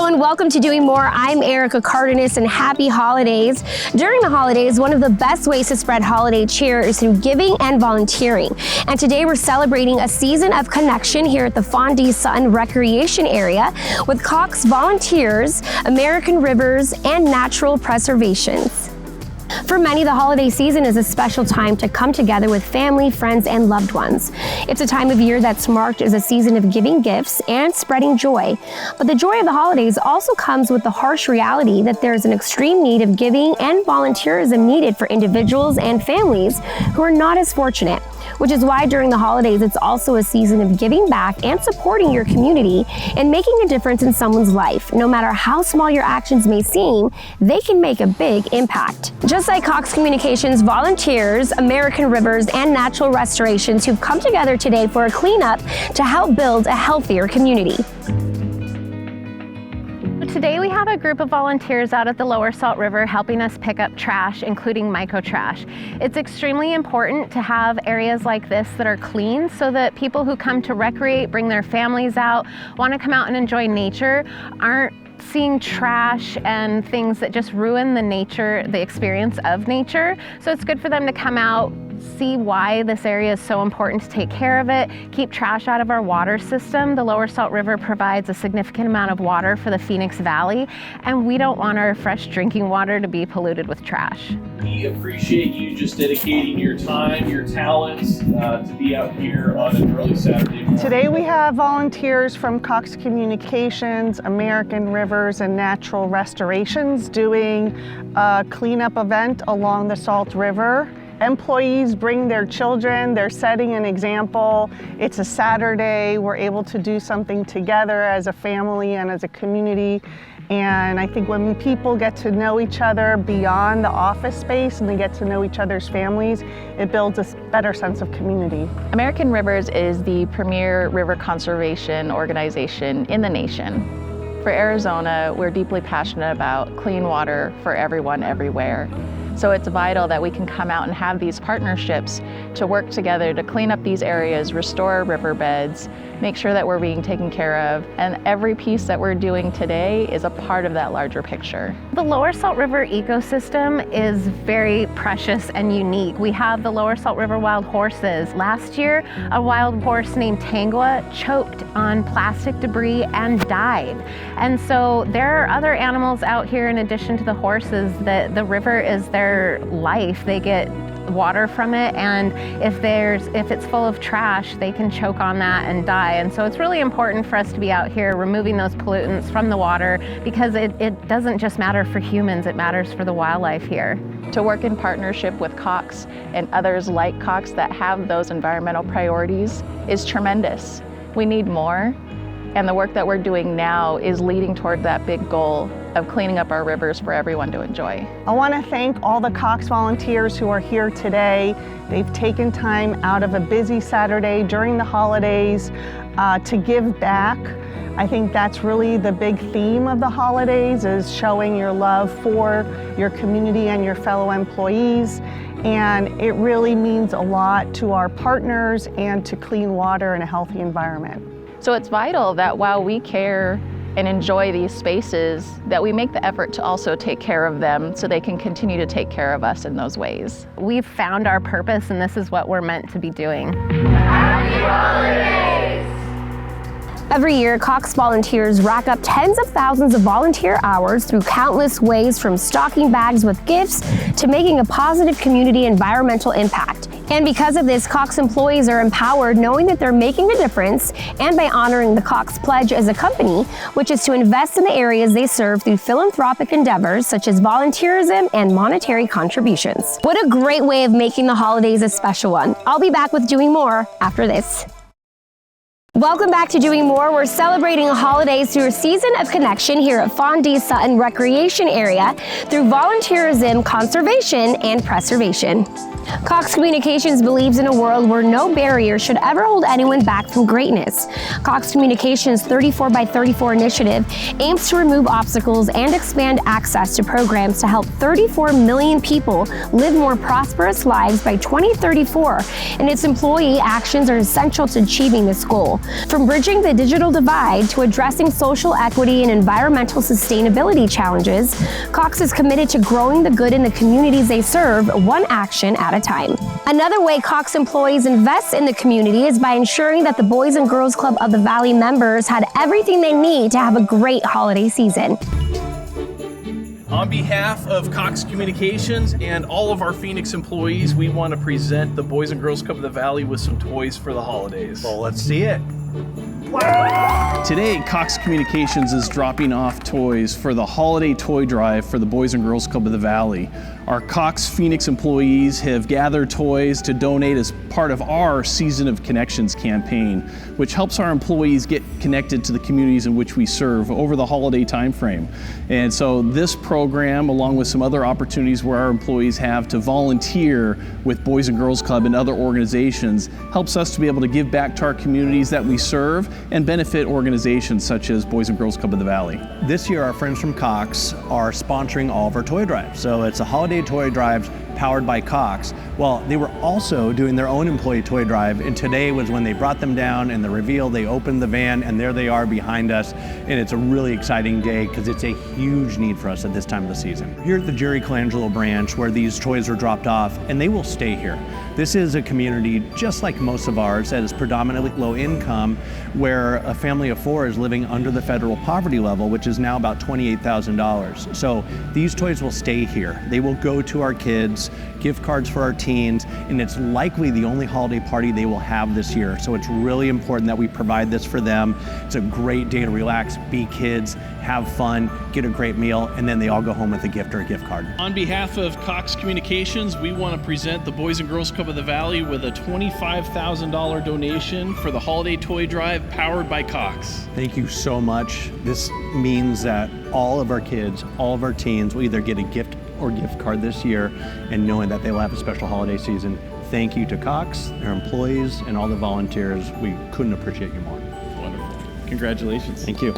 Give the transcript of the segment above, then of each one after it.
Hello and welcome to Doing More. I'm Erica Cardenas and happy holidays. During the holidays, one of the best ways to spread holiday cheer is through giving and volunteering. And today we're celebrating a season of connection here at the Phon Sutton recreation area with Cox Volunteers, American Rivers, and Natural Preservations. For many, the holiday season is a special time to come together with family, friends, and loved ones. It's a time of year that's marked as a season of giving gifts and spreading joy. But the joy of the holidays also comes with the harsh reality that there's an extreme need of giving and volunteerism needed for individuals and families who are not as fortunate. Which is why during the holidays, it's also a season of giving back and supporting your community and making a difference in someone's life. No matter how small your actions may seem, they can make a big impact. Just like Cox Communications Volunteers, American Rivers, and Natural Restorations who've come together today for a cleanup to help build a healthier community. Today we have a group of volunteers out at the Lower Salt River helping us pick up trash, including micro-trash. It's extremely important to have areas like this that are clean so that people who come to recreate, bring their families out, want to come out and enjoy nature, aren't seeing trash and things that just ruin the experience of nature. So it's good for them to come out, see why this area is so important to take care of it, keep trash out of our water system. The Lower Salt River provides a significant amount of water for the Phoenix Valley, and we don't want our fresh drinking water to be polluted with trash. We appreciate you just dedicating your time, your talents to be out here on an early Saturday morning. Today we have volunteers from Cox Communications, American Rivers, and Natural Restorations doing a cleanup event along the Salt River. Employees bring their children, they're setting an example. It's a Saturday, we're able to do something together as a family and as a community. And I think when people get to know each other beyond the office space and they get to know each other's families, it builds a better sense of community. American Rivers is the premier river conservation organization in the nation. For Arizona, we're deeply passionate about clean water for everyone, everywhere. So it's vital that we can come out and have these partnerships to work together to clean up these areas, restore riverbeds, make sure that we're being taken care of, and every piece that we're doing today is a part of that larger picture. The Lower Salt River ecosystem is very precious and unique. We have the Lower Salt River wild horses. Last year, a wild horse named Tangua choked on plastic debris and died. And so there are other animals out here in addition to the horses that the river is their life. They get water from it, and if it's full of trash, they can choke on that and die. And so it's really important for us to be out here removing those pollutants from the water, because it doesn't just matter for humans, it matters for the wildlife here. To work in partnership with Cox and others like Cox that have those environmental priorities is tremendous. We need more, and the work that we're doing now is leading toward that big goal of cleaning up our rivers for everyone to enjoy. I want to thank all the Cox volunteers who are here today. They've taken time out of a busy Saturday during the holidays to give back. I think that's really the big theme of the holidays, is showing your love for your community and your fellow employees. And it really means a lot to our partners and to clean water and a healthy environment. So it's vital that while we care and enjoy these spaces, that we make the effort to also take care of them so they can continue to take care of us in those ways. We've found our purpose, and this is what we're meant to be doing. Happy holidays! Every year, Cox Volunteers rack up tens of thousands of volunteer hours through countless ways, from stocking bags with gifts to making a positive community environmental impact. And because of this, Cox employees are empowered knowing that they're making a difference, and by honoring the Cox Pledge as a company, which is to invest in the areas they serve through philanthropic endeavors such as volunteerism and monetary contributions. What a great way of making the holidays a special one. I'll be back with Doing More after this. Welcome back to Doing More. We're celebrating the holidays through a season of connection here at Phon Sutton recreation area through volunteerism, conservation, and preservation. Cox Communications believes in a world where no barrier should ever hold anyone back from greatness. Cox Communications 34x34 initiative aims to remove obstacles and expand access to programs to help 34 million people live more prosperous lives by 2034, and its employee actions are essential to achieving this goal. From bridging the digital divide to addressing social equity and environmental sustainability challenges, Cox is committed to growing the good in the communities they serve, one action at a time. Another way Cox employees invest in the community is by ensuring that the Boys and Girls Club of the Valley members had everything they need to have a great holiday season. On behalf of Cox Communications and all of our Phoenix employees, we want to present the Boys and Girls Club of the Valley with some toys for the holidays. Well, let's see it. Today, Cox Communications is dropping off toys for the holiday toy drive for the Boys and Girls Club of the Valley. Our Cox Phoenix employees have gathered toys to donate as part of our Season of Connections campaign, which helps our employees get connected to the communities in which we serve over the holiday time frame. And so this program, along with some other opportunities where our employees have to volunteer with Boys and Girls Club and other organizations, helps us to be able to give back to our communities that we serve and benefit organizations such as Boys and Girls Club of the Valley. This year, our friends from Cox are sponsoring all of our toy drives. So it's a holiday toy drives powered by Cox. Well, they were also doing their own employee toy drive, and today was when they brought them down and the reveal. They opened the van and there they are behind us, and it's a really exciting day because it's a huge need for us at this time of the season. Here at the Jerry Colangelo branch where these toys were dropped off, and they will stay here. This is a community just like most of ours that is predominantly low income, where a family of four is living under the federal poverty level, which is now about $28,000. So these toys will stay here. They will go to our kids, gift cards for our teens, and it's likely the only holiday party they will have this year. So it's really important that we provide this for them. It's a great day to relax, be kids, have fun, get a great meal, and then they all go home with a gift or a gift card. On behalf of Cox Communications, we want to present the Boys and Girls Club of the Valley with a $25,000 donation for the holiday toy drive powered by Cox. Thank you so much. This means that all of our kids, all of our teens will either get a gift or gift card this year, and knowing that they will have a special holiday season. Thank you to Cox, their employees, and all the volunteers. We couldn't appreciate you more. Wonderful. Congratulations. Thank you.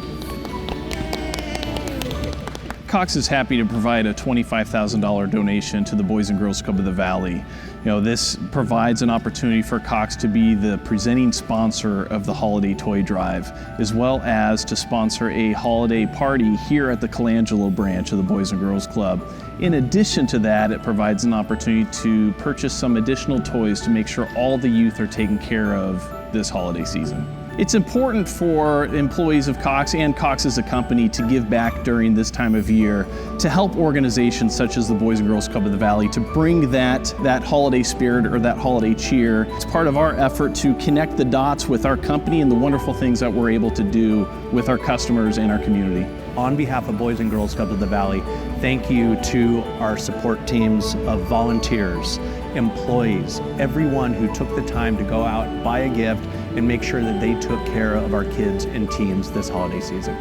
Cox is happy to provide a $25,000 donation to the Boys and Girls Club of the Valley. This provides an opportunity for Cox to be the presenting sponsor of the holiday toy drive, as well as to sponsor a holiday party here at the Colangelo branch of the Boys and Girls Club. In addition to that, it provides an opportunity to purchase some additional toys to make sure all the youth are taken care of this holiday season. It's important for employees of Cox and Cox as a company to give back during this time of year to help organizations such as the Boys and Girls Club of the Valley to bring that holiday spirit or that holiday cheer. It's part of our effort to connect the dots with our company and the wonderful things that we're able to do with our customers and our community. On behalf of Boys and Girls Club of the Valley, thank you to our support teams of volunteers, employees, everyone who took the time to go out, buy a gift, and make sure that they took care of our kids and teens this holiday season.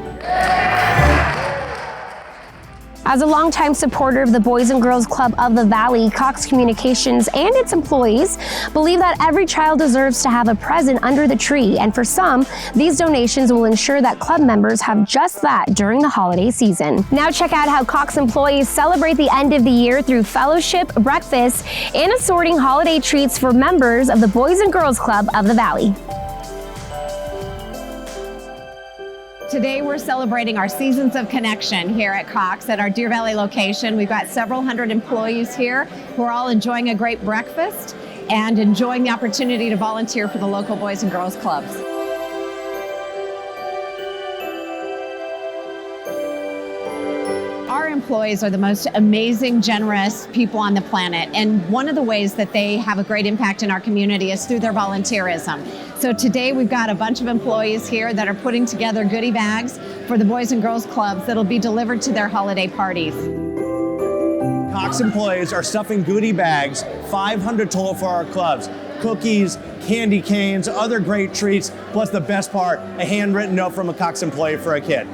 As a longtime supporter of the Boys and Girls Club of the Valley, Cox Communications and its employees believe that every child deserves to have a present under the tree, and for some, these donations will ensure that club members have just that during the holiday season. Now check out how Cox employees celebrate the end of the year through fellowship, breakfast, and assorting holiday treats for members of the Boys and Girls Club of the Valley. Today we're celebrating our Seasons of Connection here at Cox at our Deer Valley location. We've got several hundred employees here who are all enjoying a great breakfast and enjoying the opportunity to volunteer for the local Boys and Girls Clubs. Our employees are the most amazing, generous people on the planet, and one of the ways that they have a great impact in our community is through their volunteerism. So today we've got a bunch of employees here that are putting together goodie bags for the Boys and Girls Clubs that'll be delivered to their holiday parties. Cox employees are stuffing goodie bags, 500 total for our clubs. Cookies, candy canes, other great treats, plus the best part, a handwritten note from a Cox employee for a kid.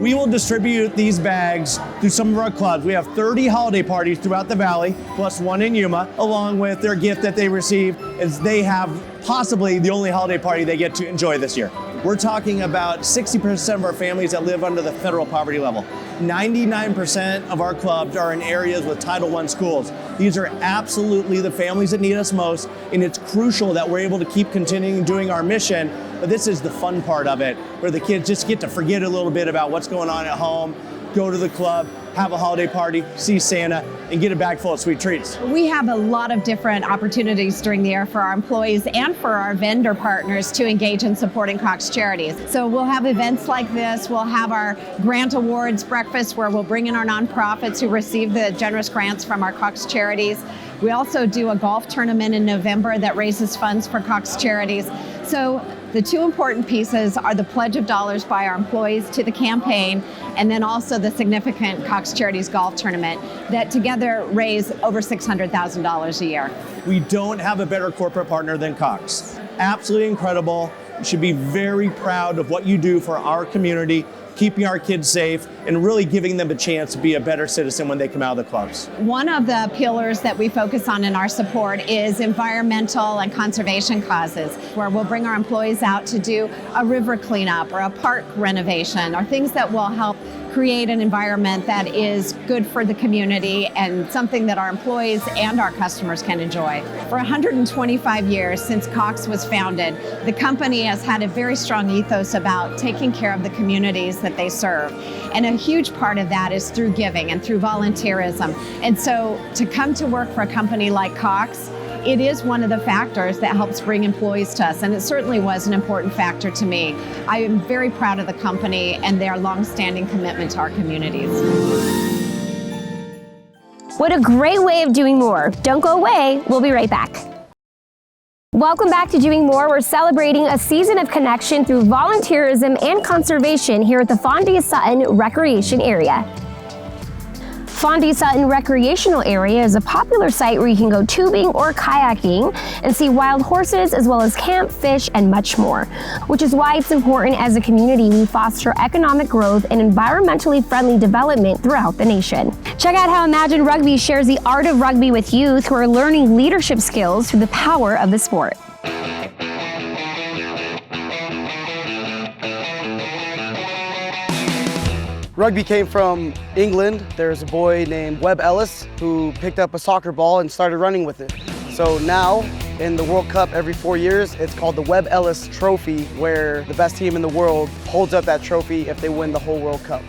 We will distribute these bags through some of our clubs. We have 30 holiday parties throughout the valley, plus one in Yuma, along with their gift that they receive, as they have possibly the only holiday party they get to enjoy this year. We're talking about 60% of our families that live under the federal poverty level. 99% of our clubs are in areas with Title I schools. These are absolutely the families that need us most, and it's crucial that we're able to keep continuing doing our mission, but this is the fun part of it, where the kids just get to forget a little bit about what's going on at home, go to the club, have a holiday party, see Santa, and get a bag full of sweet treats. We have a lot of different opportunities during the year for our employees and for our vendor partners to engage in supporting Cox charities. So we'll have events like this. We'll have our grant awards breakfast where we'll bring in our nonprofits who receive the generous grants from our Cox charities. We also do a golf tournament in November that raises funds for Cox charities. So the two important pieces are the pledge of dollars by our employees to the campaign, and then also the significant Cox Charities golf tournament that together raise over $600,000 a year. We don't have a better corporate partner than Cox. Absolutely incredible. You should be very proud of what you do for our community, keeping our kids safe, and really giving them a chance to be a better citizen when they come out of the clubs. One of the pillars that we focus on in our support is environmental and conservation causes, where we'll bring our employees out to do a river cleanup or a park renovation, or things that will help create an environment that is good for the community and something that our employees and our customers can enjoy. For 125 years since Cox was founded, the company has had a very strong ethos about taking care of the communities that they serve. And a huge part of that is through giving and through volunteerism. And so to come to work for a company like Cox, it is one of the factors that helps bring employees to us, and it certainly was an important factor to me. I am very proud of the company and their long-standing commitment to our communities. What a great way of doing more. Don't go away, we'll be right back. Welcome back to Doing More. We're celebrating a season of connection through volunteerism and conservation here at the Phon Sutton Recreation Area. Phon Sutton Recreational Area is a popular site where you can go tubing or kayaking and see wild horses, as well as camp, fish, and much more, which is why it's important as a community we foster economic growth and environmentally friendly development throughout the nation. Check out how Imagine Rugby shares the art of rugby with youth who are learning leadership skills through the power of the sport. Rugby came from England. There's a boy named Webb Ellis who picked up a soccer ball and started running with it. So now, in the World Cup every 4 years, it's called the Webb Ellis Trophy, where the best team in the world holds up that trophy if they win the whole World Cup.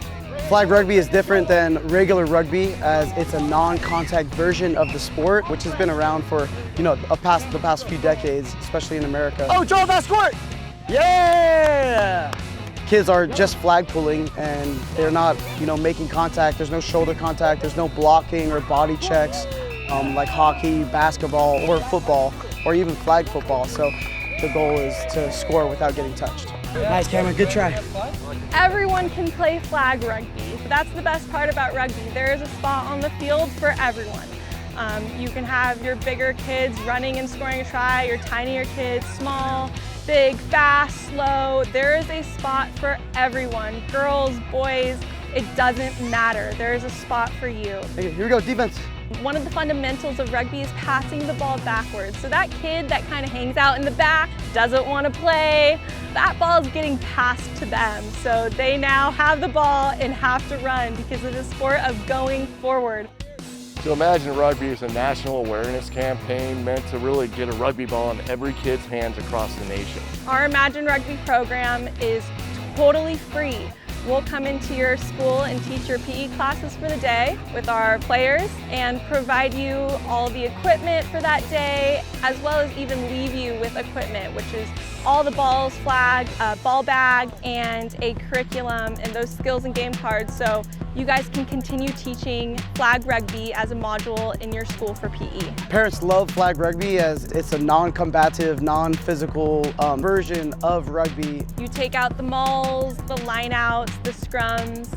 Flag rugby is different than regular rugby, as it's a non-contact version of the sport, which has been around for, the past few decades, especially in America. Oh, Joel, that's squirt! Yeah! Kids are just flag pulling, and they're not, making contact. There's no shoulder contact. There's no blocking or body checks like hockey, basketball, or football, or even flag football. So the goal is to score without getting touched. Nice, Cameron. Good try. Everyone can play flag rugby. That's the best part about rugby. There is a spot on the field for everyone. You can have your bigger kids running and scoring a try, your tinier kids, small, big, fast, slow. There is a spot for everyone. Girls, boys, it doesn't matter. There is a spot for you. Okay, here we go, defense. One of the fundamentals of rugby is passing the ball backwards. So that kid that kind of hangs out in the back, doesn't want to play, that ball is getting passed to them. So they now have the ball and have to run because it is a sport of going forward. So Imagine Rugby is a national awareness campaign meant to really get a rugby ball in every kid's hands across the nation. Our Imagine Rugby program is totally free. We'll come into your school and teach your PE classes for the day with our players and provide you all the equipment for that day, as well as even leave you with equipment, which is all the balls, flag, a ball bag, and a curriculum and those skills and game cards, so you guys can continue teaching flag rugby as a module in your school for PE. Parents love flag rugby as it's a non-combative, non-physical version of rugby. You take out the mauls, the lineouts, the scrums.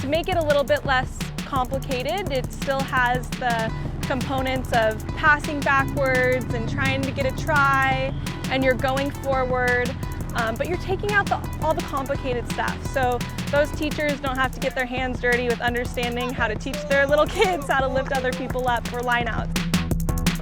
To make it a little bit less complicated, it still has the components of passing backwards and trying to get a try, and you're going forward, but you're taking out all the complicated stuff. So Those teachers don't have to get their hands dirty with understanding how to teach their little kids how to lift other people up for lineouts.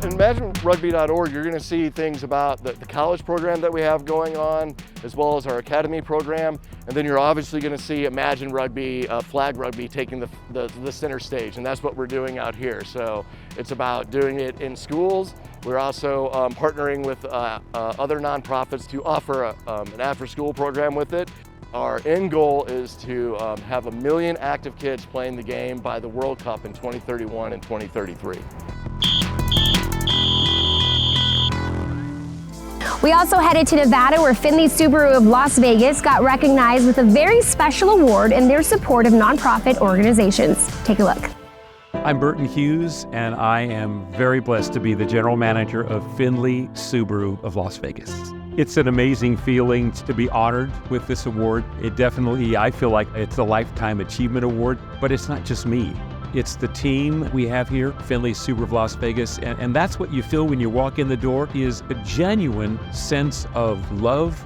ImagineRugby.org, you're going to see things about the college program that we have going on, as well as our academy program. And then you're obviously going to see Imagine Rugby, flag rugby taking the center stage. And that's what we're doing out here. So it's about doing it in schools. We're also partnering with other nonprofits to offer an after-school program with it. Our end goal is to have 1 million active kids playing the game by the World Cup in 2031 and 2033. We also headed to Nevada, where Finley Subaru of Las Vegas got recognized with a very special award in their support of nonprofit organizations. Take a look. I'm Burton Hughes, and I am very blessed to be the general manager of Finley Subaru of Las Vegas. It's an amazing feeling to be honored with this award. It definitely, I feel like it's a Lifetime Achievement Award, but it's not just me. It's the team we have here, Finley Subaru of Las Vegas, and that's what you feel when you walk in the door, is a genuine sense of love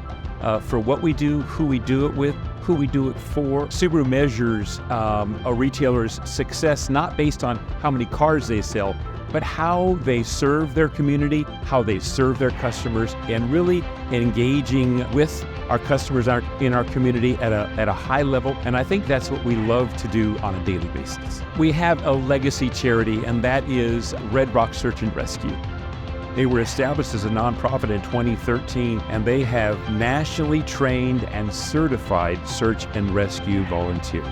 for what we do, who we do it with, who we do it for. Subaru measures a retailer's success not based on how many cars they sell, but how they serve their community, how they serve their customers, and really engaging with our customers in our community at a high level. And I think that's what we love to do on a daily basis. We have a legacy charity, and that is Red Rock Search and Rescue. They were established as a nonprofit in 2013, and they have nationally trained and certified search and rescue volunteers.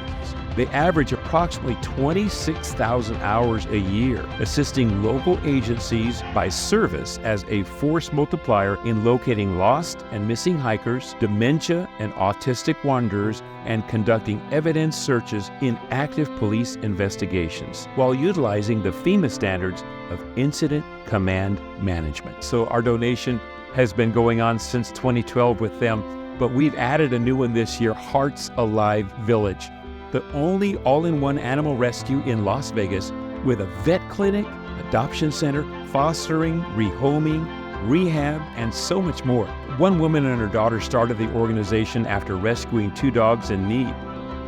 They average approximately 26,000 hours a year, assisting local agencies by service as a force multiplier in locating lost and missing hikers, dementia and autistic wanderers, and conducting evidence searches in active police investigations, while utilizing the FEMA standards of Incident Command Management. So our donation has been going on since 2012 with them, but we've added a new one this year, Hearts Alive Village, the only all-in-one animal rescue in Las Vegas with a vet clinic, adoption center, fostering, rehoming, rehab, and so much more. One woman and her daughter started the organization after rescuing 2 dogs in need.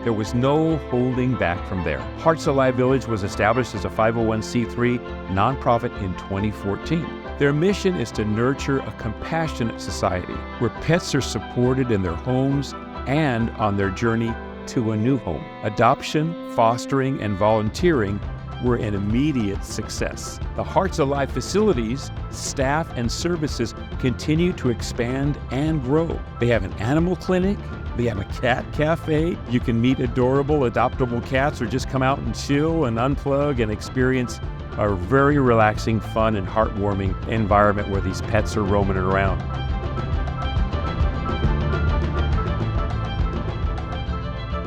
There was no holding back from there. Hearts Alive Village was established as a 501c3 nonprofit in 2014. Their mission is to nurture a compassionate society where pets are supported in their homes and on their journey to a new home. Adoption, fostering, and volunteering were an immediate success. The Hearts Alive facilities, staff, and services continue to expand and grow. They have an animal clinic, they have a cat cafe. You can meet adorable, adoptable cats or just come out and chill and unplug and experience a very relaxing, fun, and heartwarming environment where these pets are roaming around.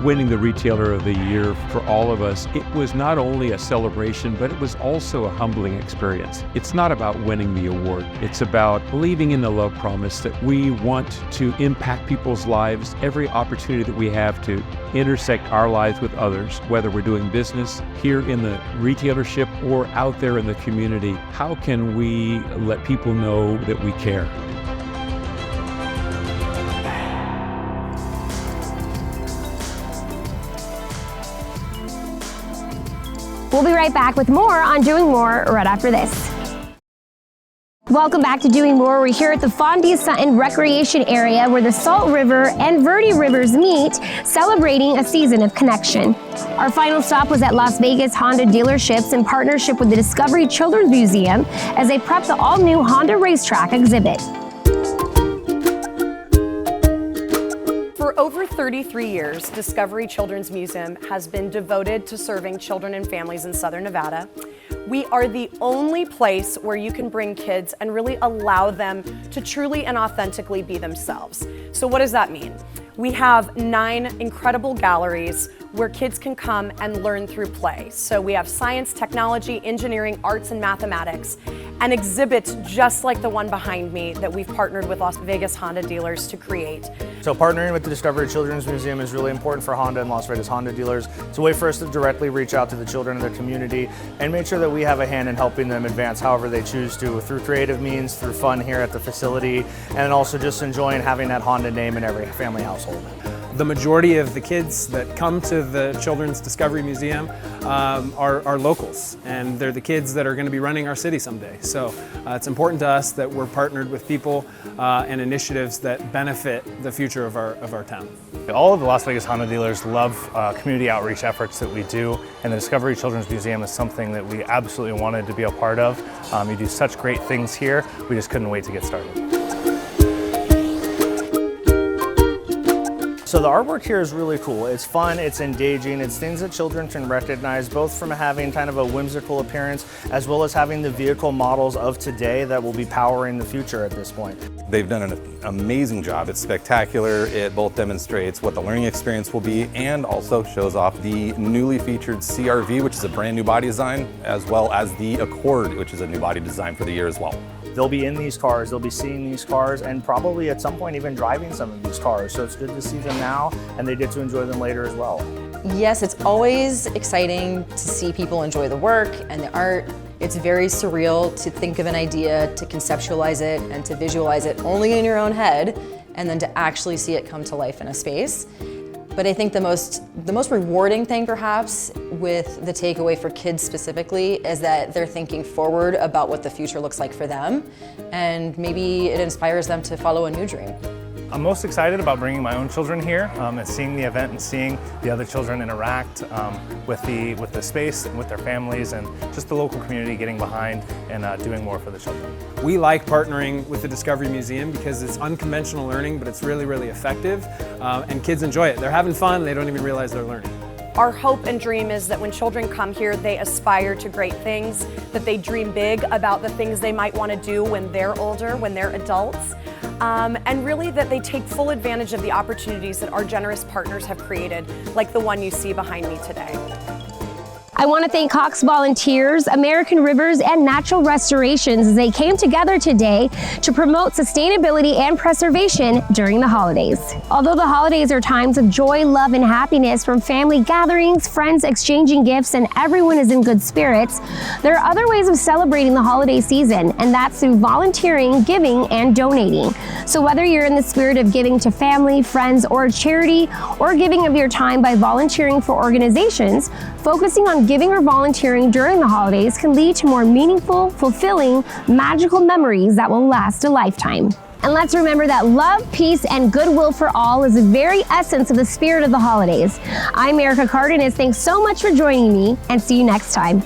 Winning the Retailer of the Year for all of us, it was not only a celebration, but it was also a humbling experience. It's not about winning the award. It's about believing in the love promise that we want to impact people's lives, every opportunity that we have to intersect our lives with others, whether we're doing business here in the retailership or out there in the community. How can we let people know that we care? We'll be right back with more on Doing More right after this. Welcome back to Doing More. We're here at the Phon Sutton Recreation Area where the Salt River and Verde Rivers meet, celebrating a season of connection. Our final stop was at Las Vegas Honda dealerships in partnership with the Discovery Children's Museum as they prep the all-new Honda Racetrack exhibit. For over 33 years, Discovery Children's Museum has been devoted to serving children and families in Southern Nevada. We are the only place where you can bring kids and really allow them to truly and authentically be themselves. So what does that mean? We have 9 incredible galleries where kids can come and learn through play. So we have science, technology, engineering, arts, and mathematics, and exhibits just like the one behind me that we've partnered with Las Vegas Honda dealers to create. So partnering with the Discovery Children's Museum is really important for Honda and Las Vegas Honda dealers. It's a way for us to directly reach out to the children in their community and make sure that we have a hand in helping them advance however they choose to, through creative means, through fun here at the facility, and also just enjoying having that Honda name in every family household. The majority of the kids that come to the Children's Discovery Museum are locals, and they're the kids that are going to be running our city someday. So it's important to us that we're partnered with people and initiatives that benefit the future of our town. All of the Las Vegas Honda dealers love community outreach efforts that we do, and the Discovery Children's Museum is something that we absolutely wanted to be a part of. You do such great things here, we just couldn't wait to get started. So the artwork here is really cool. It's fun, it's engaging, it's things that children can recognize, both from having kind of a whimsical appearance as well as having the vehicle models of today that will be powering the future at this point. They've done an amazing job. It's spectacular. It both demonstrates what the learning experience will be and also shows off the newly featured CRV, which is a brand new body design, as well as the Accord, which is a new body design for the year as well. They'll be in these cars, they'll be seeing these cars, and probably at some point even driving some of these cars. So it's good to see them now, and they get to enjoy them later as well. Yes, it's always exciting to see people enjoy the work and the art. It's very surreal to think of an idea, to conceptualize it, and to visualize it only in your own head, and then to actually see it come to life in a space. But I think the most rewarding thing perhaps with the takeaway for kids specifically is that they're thinking forward about what the future looks like for them, and maybe it inspires them to follow a new dream. I'm most excited about bringing my own children here and seeing the event and seeing the other children interact with the space and with their families, and just the local community getting behind and doing more for the children. We like partnering with the Discovery Museum because it's unconventional learning, but it's really, really effective, and kids enjoy it. They're having fun, they don't even realize they're learning. Our hope and dream is that when children come here, they aspire to great things, that they dream big about the things they might want to do when they're older, when they're adults, and really that they take full advantage of the opportunities that our generous partners have created, like the one you see behind me today. I want to thank Cox Volunteers, American Rivers, and Natural Restorations as they came together today to promote sustainability and preservation during the holidays. Although the holidays are times of joy, love, and happiness, from family gatherings, friends exchanging gifts, and everyone is in good spirits, there are other ways of celebrating the holiday season, and that's through volunteering, giving, and donating. So whether you're in the spirit of giving to family, friends, or charity, or giving of your time by volunteering for organizations, focusing on giving or volunteering during the holidays can lead to more meaningful, fulfilling, magical memories that will last a lifetime. And let's remember that love, peace, and goodwill for all is the very essence of the spirit of the holidays. I'm Erica Cardenas. Thanks so much for joining me, and see you next time.